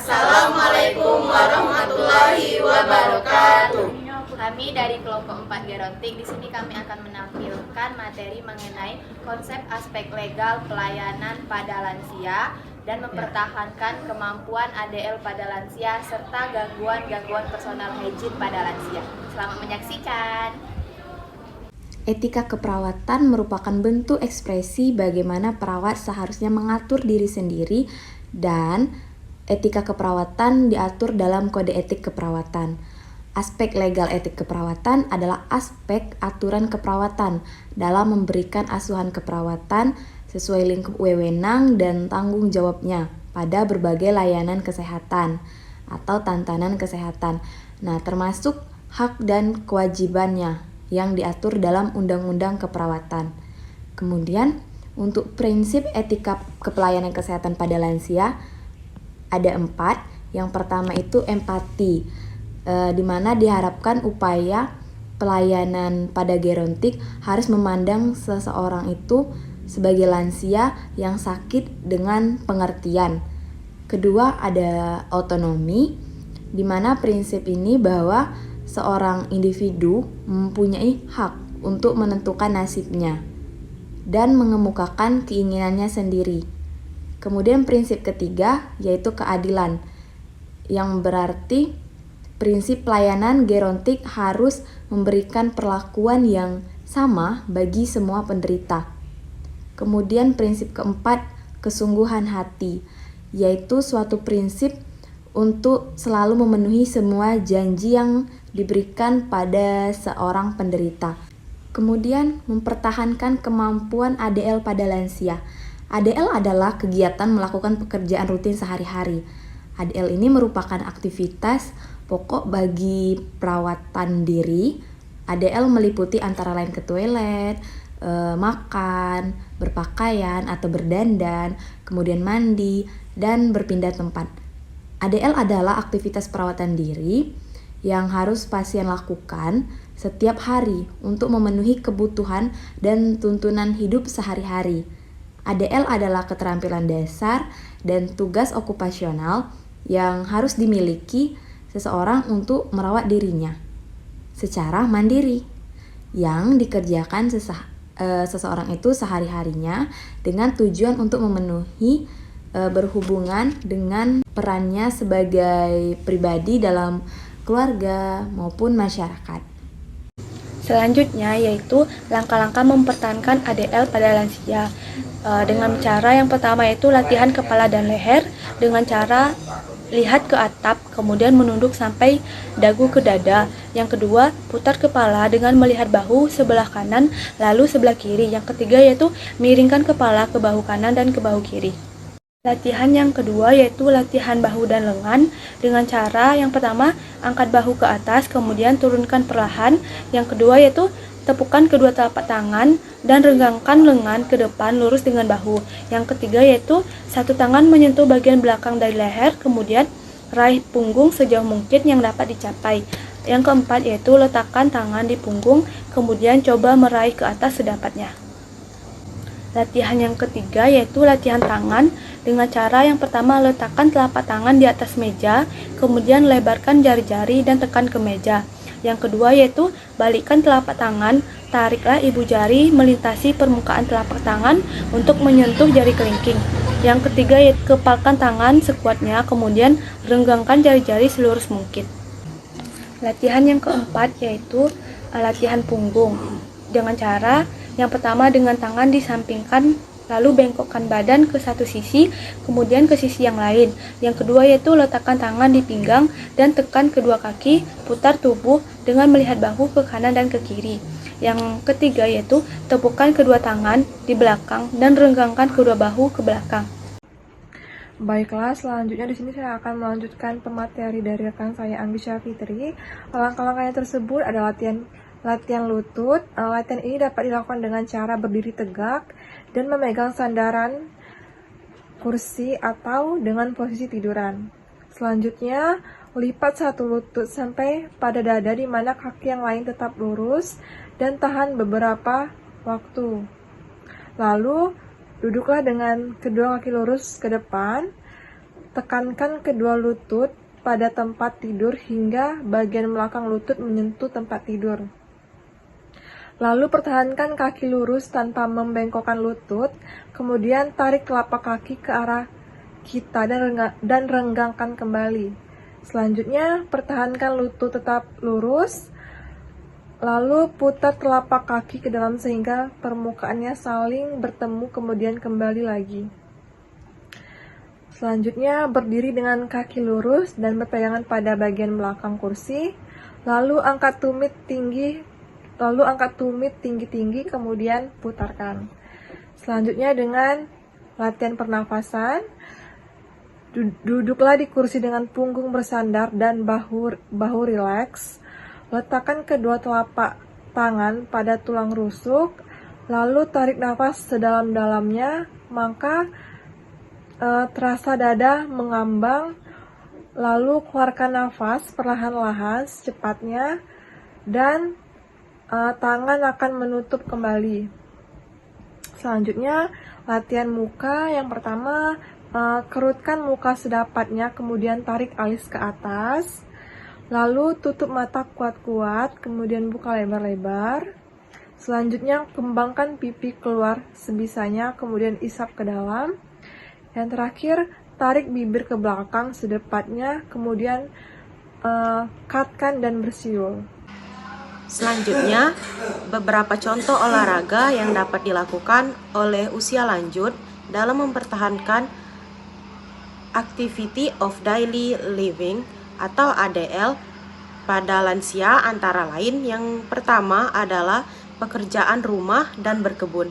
Assalamualaikum warahmatullahi wabarakatuh. Kami dari kelompok 4 Gerontik, di sini kami akan menampilkan materi mengenai konsep aspek legal pelayanan pada lansia dan mempertahankan kemampuan ADL pada lansia serta gangguan-gangguan personal hygiene pada lansia. Selamat menyaksikan. Etika keperawatan merupakan bentuk ekspresi bagaimana perawat seharusnya mengatur diri sendiri, dan etika keperawatan diatur dalam Kode Etik Keperawatan. Aspek legal etik keperawatan adalah aspek aturan keperawatan dalam memberikan asuhan keperawatan sesuai lingkup wewenang dan tanggung jawabnya pada berbagai layanan kesehatan atau tantangan kesehatan. Nah, termasuk hak dan kewajibannya yang diatur dalam Undang-Undang Keperawatan. Kemudian, untuk prinsip etika kepelayanan kesehatan pada lansia ada 4. Yang pertama itu empati, di mana diharapkan upaya pelayanan pada gerontik harus memandang seseorang itu sebagai lansia yang sakit dengan pengertian. Kedua, ada otonomi, di mana prinsip ini bahwa seorang individu mempunyai hak untuk menentukan nasibnya dan mengemukakan keinginannya sendiri. Kemudian prinsip ketiga yaitu keadilan, yang berarti prinsip pelayanan gerontik harus memberikan perlakuan yang sama bagi semua penderita. Kemudian prinsip keempat, kesungguhan hati, yaitu suatu prinsip untuk selalu memenuhi semua janji yang diberikan pada seorang penderita. Kemudian mempertahankan kemampuan ADL pada lansia. ADL adalah kegiatan melakukan pekerjaan rutin sehari-hari. ADL ini merupakan aktivitas pokok bagi perawatan diri. ADL meliputi antara lain ke toilet, makan, berpakaian atau berdandan, kemudian mandi, dan berpindah tempat. ADL adalah aktivitas perawatan diri yang harus pasien lakukan setiap hari untuk memenuhi kebutuhan dan tuntunan hidup sehari-hari. ADL adalah keterampilan dasar dan tugas okupasional yang harus dimiliki seseorang untuk merawat dirinya secara mandiri, yang dikerjakan seseorang itu sehari-harinya dengan tujuan untuk memenuhi berhubungan dengan perannya sebagai pribadi dalam keluarga maupun masyarakat. Selanjutnya yaitu langkah-langkah mempertahankan ADL pada lansia. Dengan cara yang pertama yaitu latihan kepala dan leher dengan cara lihat ke atap, kemudian menunduk sampai dagu ke dada. Yang kedua, putar kepala dengan melihat bahu sebelah kanan lalu sebelah kiri. Yang ketiga yaitu miringkan kepala ke bahu kanan dan ke bahu kiri. Latihan yang kedua yaitu latihan bahu dan lengan dengan cara yang pertama angkat bahu ke atas, kemudian turunkan perlahan. Yang kedua yaitu tepukan kedua telapak tangan dan renggangkan lengan ke depan lurus dengan bahu. Yang ketiga yaitu satu tangan menyentuh bagian belakang dari leher, kemudian raih punggung sejauh mungkin yang dapat dicapai. Yang keempat yaitu letakkan tangan di punggung, kemudian coba meraih ke atas sedapatnya. Latihan yang ketiga yaitu latihan tangan dengan cara yang pertama letakkan telapak tangan di atas meja, kemudian lebarkan jari-jari dan tekan ke meja. Yang kedua yaitu balikkan telapak tangan, tariklah ibu jari melintasi permukaan telapak tangan untuk menyentuh jari kelingking. Yang ketiga yaitu kepalkan tangan sekuatnya, kemudian renggangkan jari-jari selurus mungkin. Latihan yang keempat yaitu latihan punggung dengan cara yang pertama dengan tangan disampingkan lalu bengkokkan badan ke satu sisi, kemudian ke sisi yang lain. Yang kedua yaitu letakkan tangan di pinggang dan tekan kedua kaki, putar tubuh dengan melihat bahu ke kanan dan ke kiri. Yang ketiga yaitu tepukkan kedua tangan di belakang dan renggangkan kedua bahu ke belakang. Baiklah, selanjutnya di sini saya akan melanjutkan pemateri dari rekan saya Anggi Syafitri. Langkah-langkahnya tersebut adalah latihan lutut. Latihan ini dapat dilakukan dengan cara berdiri tegak dan memegang sandaran kursi atau dengan posisi tiduran. Selanjutnya, lipat satu lutut sampai pada dada di mana kaki yang lain tetap lurus dan tahan beberapa waktu. Lalu, duduklah dengan kedua kaki lurus ke depan. Tekankan kedua lutut pada tempat tidur hingga bagian belakang lutut menyentuh tempat tidur. Lalu pertahankan kaki lurus tanpa membengkokkan lutut, kemudian tarik telapak kaki ke arah kita dan renggangkan kembali. Selanjutnya, pertahankan lutut tetap lurus, lalu putar telapak kaki ke dalam sehingga permukaannya saling bertemu, kemudian kembali lagi. Selanjutnya, berdiri dengan kaki lurus dan berpegangan pada bagian belakang kursi, lalu angkat tumit tinggi-tinggi, kemudian putarkan. Selanjutnya dengan latihan pernafasan, duduklah di kursi dengan punggung bersandar dan bahu rileks. Letakkan kedua telapak tangan pada tulang rusuk, lalu tarik nafas sedalam-dalamnya, maka terasa dada mengambang, lalu keluarkan nafas perlahan-lahan secepatnya, dan tangan akan menutup kembali. Selanjutnya, latihan muka. Yang pertama, kerutkan muka sedapatnya, kemudian tarik alis ke atas, lalu tutup mata kuat-kuat, kemudian buka lebar-lebar. Selanjutnya, kembangkan pipi keluar sebisanya, kemudian isap ke dalam. Yang terakhir, tarik bibir ke belakang sedapatnya, kemudian katkan dan bersiul. Selanjutnya, beberapa contoh olahraga yang dapat dilakukan oleh usia lanjut dalam mempertahankan Activity of Daily Living atau ADL pada lansia antara lain yang pertama adalah pekerjaan rumah dan berkebun.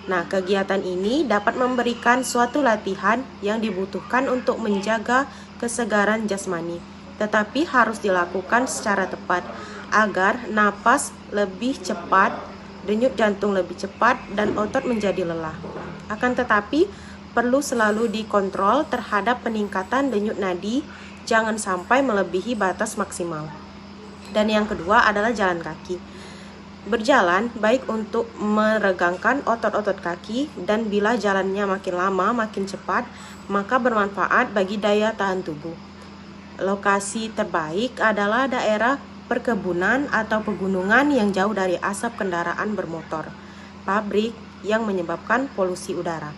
Nah, kegiatan ini dapat memberikan suatu latihan yang dibutuhkan untuk menjaga kesegaran jasmani, tetapi harus dilakukan secara tepat agar napas lebih cepat, denyut jantung lebih cepat, dan otot menjadi lelah. Akan tetapi, perlu selalu dikontrol terhadap peningkatan denyut nadi, jangan sampai melebihi batas maksimal. Dan yang kedua adalah jalan kaki. Berjalan baik untuk meregangkan otot-otot kaki, dan bila jalannya makin lama makin cepat, maka bermanfaat bagi daya tahan tubuh. Lokasi terbaik adalah daerah perkebunan atau pegunungan yang jauh dari asap kendaraan bermotor, pabrik yang menyebabkan polusi udara.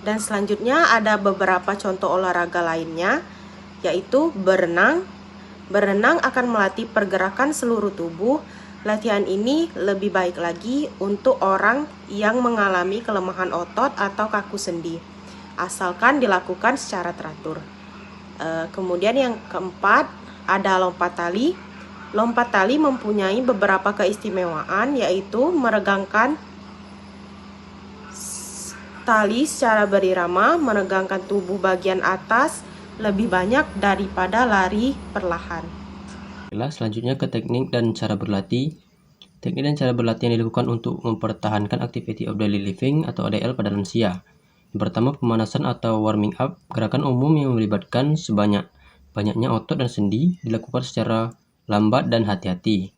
Dan selanjutnya ada beberapa contoh olahraga lainnya, yaitu berenang. Berenang akan melatih pergerakan seluruh tubuh. Latihan ini lebih baik lagi untuk orang yang mengalami kelemahan otot atau kaku sendi, asalkan dilakukan secara teratur. Kemudian yang keempat ada lompat tali. Lompat tali mempunyai beberapa keistimewaan, yaitu meregangkan tali secara berirama, menegangkan tubuh bagian atas lebih banyak daripada lari perlahan. Selanjutnya ke teknik dan cara berlatih. Teknik dan cara berlatih yang dilakukan untuk mempertahankan Activity of Daily Living atau ADL pada lansia. Yang pertama, pemanasan atau warming up. Gerakan umum yang melibatkan banyaknya otot dan sendi dilakukan secara lambat dan hati-hati.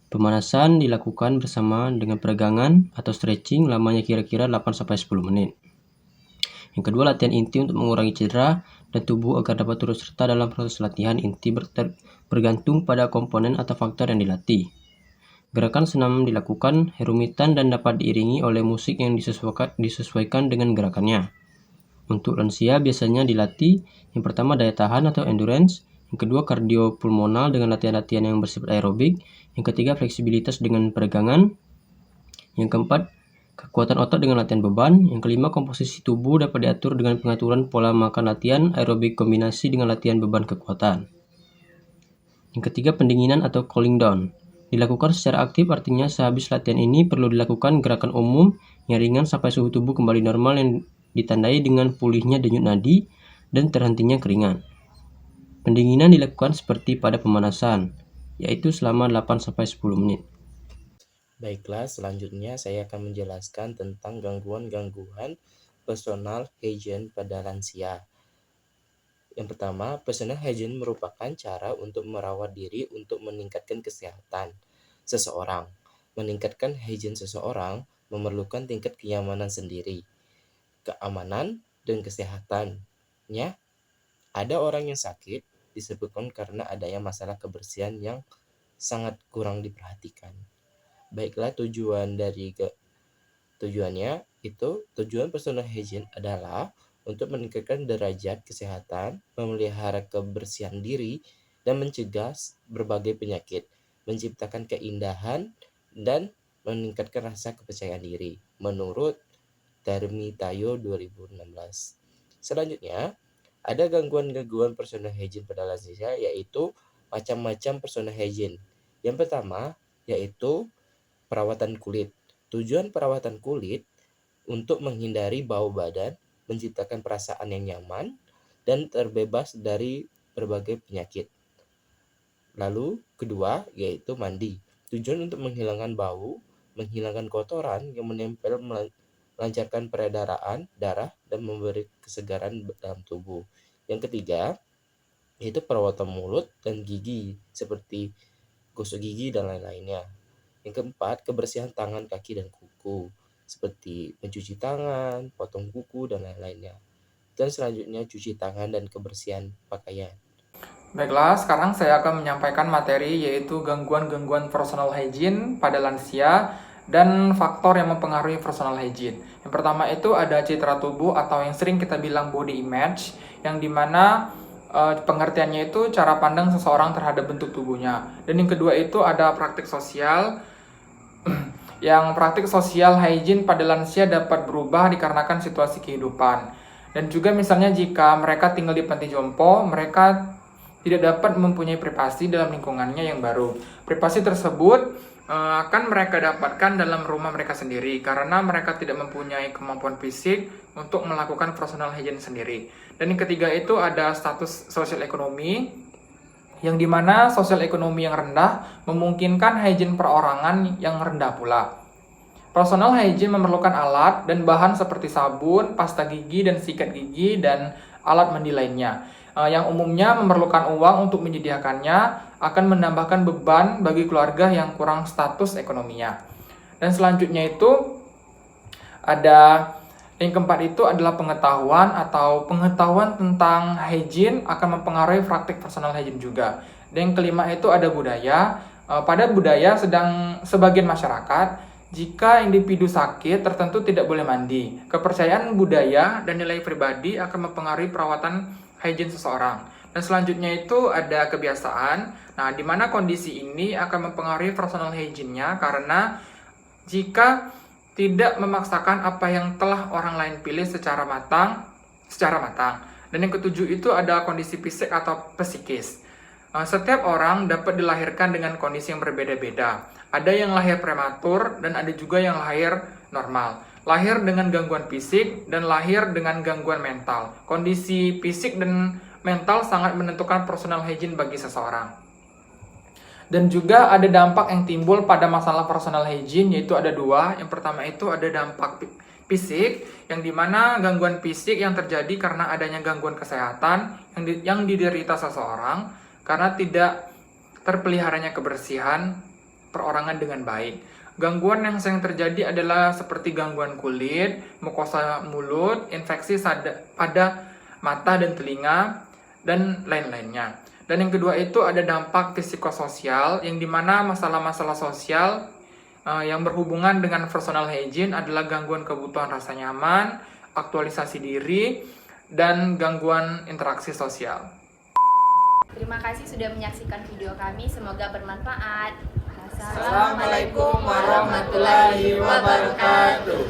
Pemanasan dilakukan bersama dengan peregangan atau stretching, lamanya kira-kira 8-10 menit. Yang kedua, latihan inti untuk mengurangi cedera dan tubuh agar dapat turut serta dalam proses latihan inti bergantung pada komponen atau faktor yang dilatih. Gerakan senam dilakukan herumitan dan dapat diiringi oleh musik yang disesuaikan dengan gerakannya. Untuk lansia biasanya dilatih yang pertama daya tahan atau endurance, yang kedua kardiopulmonal dengan latihan-latihan yang bersifat aerobik, yang ketiga fleksibilitas dengan peregangan, yang keempat kekuatan otot dengan latihan beban, yang kelima komposisi tubuh dapat diatur dengan pengaturan pola makan latihan aerobik kombinasi dengan latihan beban kekuatan. Yang ketiga pendinginan atau cooling down. Dilakukan secara aktif, artinya sehabis latihan ini perlu dilakukan gerakan umum yang ringan sampai suhu tubuh kembali normal yang ditandai dengan pulihnya denyut nadi dan terhentinya keringat. Pendinginan dilakukan seperti pada pemanasan, yaitu selama 8-10 menit. Baiklah, selanjutnya saya akan menjelaskan tentang gangguan-gangguan personal hygiene pada lansia. Yang pertama, personal hygiene merupakan cara untuk merawat diri untuk meningkatkan kesehatan seseorang. Meningkatkan hygiene seseorang memerlukan tingkat kenyamanan sendiri, keamanan, dan kesehatannya. Ada orang yang sakit disebabkan karena adanya masalah kebersihan yang sangat kurang diperhatikan. Baiklah, tujuan personal hygiene adalah untuk meningkatkan derajat kesehatan, memelihara kebersihan diri, dan mencegah berbagai penyakit, menciptakan keindahan, dan meningkatkan rasa kepercayaan diri, menurut Termitayo 2016. Selanjutnya, ada gangguan-gangguan personal hygiene pada lansia, yaitu macam-macam personal hygiene. Yang pertama, yaitu perawatan kulit. Tujuan perawatan kulit untuk menghindari bau badan, menciptakan perasaan yang nyaman, dan terbebas dari berbagai penyakit. Lalu, kedua, yaitu mandi. Tujuan untuk menghilangkan bau, menghilangkan kotoran yang menempel, melancarkan peredaran darah, dan memberi kesegaran dalam tubuh. Yang ketiga, yaitu perawatan mulut dan gigi, seperti gosok gigi dan lain-lainnya. Yang keempat, kebersihan tangan, kaki, dan kuku, seperti mencuci tangan, potong kuku, dan lain-lainnya. Dan selanjutnya, cuci tangan dan kebersihan pakaian. Baiklah, sekarang saya akan menyampaikan materi yaitu gangguan-gangguan personal hygiene pada lansia dan faktor yang mempengaruhi personal hygiene. Yang pertama itu ada citra tubuh atau yang sering kita bilang body image, yang dimana pengertiannya itu cara pandang seseorang terhadap bentuk tubuhnya. Dan yang kedua itu ada praktik sosial, yang praktik sosial hygiene pada lansia dapat berubah dikarenakan situasi kehidupan. Dan juga misalnya jika mereka tinggal di panti jompo, mereka tidak dapat mempunyai privasi dalam lingkungannya yang baru. Privasi tersebut akan mereka dapatkan dalam rumah mereka sendiri karena mereka tidak mempunyai kemampuan fisik untuk melakukan personal hygiene sendiri. Dan yang ketiga itu ada status sosial ekonomi, yang dimana sosial ekonomi yang rendah memungkinkan hygiene perorangan yang rendah pula. Personal hygiene memerlukan alat dan bahan seperti sabun, pasta gigi, dan sikat gigi, dan alat mandi lainnya. Yang umumnya memerlukan uang untuk menyediakannya, akan menambahkan beban bagi keluarga yang kurang status ekonominya. Dan selanjutnya itu ada yang keempat itu adalah pengetahuan tentang hygiene akan mempengaruhi praktik personal hygiene juga. Dan yang kelima itu ada budaya. Pada budaya sebagian masyarakat, jika individu sakit tertentu tidak boleh mandi. Kepercayaan budaya dan nilai pribadi akan mempengaruhi perawatan hygiene seseorang. Dan selanjutnya itu ada kebiasaan. Nah, di mana kondisi ini akan mempengaruhi personal hygiene-nya karena jika tidak memaksakan apa yang telah orang lain pilih secara matang. Dan yang ketujuh itu ada kondisi fisik atau psikis. Setiap orang dapat dilahirkan dengan kondisi yang berbeda-beda. Ada yang lahir prematur dan ada juga yang lahir normal. Lahir dengan gangguan fisik dan lahir dengan gangguan mental. Kondisi fisik dan mental sangat menentukan personal hygiene bagi seseorang. Dan juga ada dampak yang timbul pada masalah personal hygiene, yaitu ada dua. Yang pertama itu ada dampak fisik, yang dimana gangguan fisik yang terjadi karena adanya gangguan kesehatan yang diderita seseorang karena tidak terpeliharanya kebersihan perorangan dengan baik. Gangguan yang sering terjadi adalah seperti gangguan kulit, mukosa mulut, infeksi pada mata dan telinga, dan lain-lainnya. Dan yang kedua itu ada dampak psikososial, yang dimana masalah-masalah sosial yang berhubungan dengan personal hygiene adalah gangguan kebutuhan rasa nyaman, aktualisasi diri, dan gangguan interaksi sosial. Terima kasih sudah menyaksikan video kami, semoga bermanfaat. Assalamualaikum warahmatullahi wabarakatuh.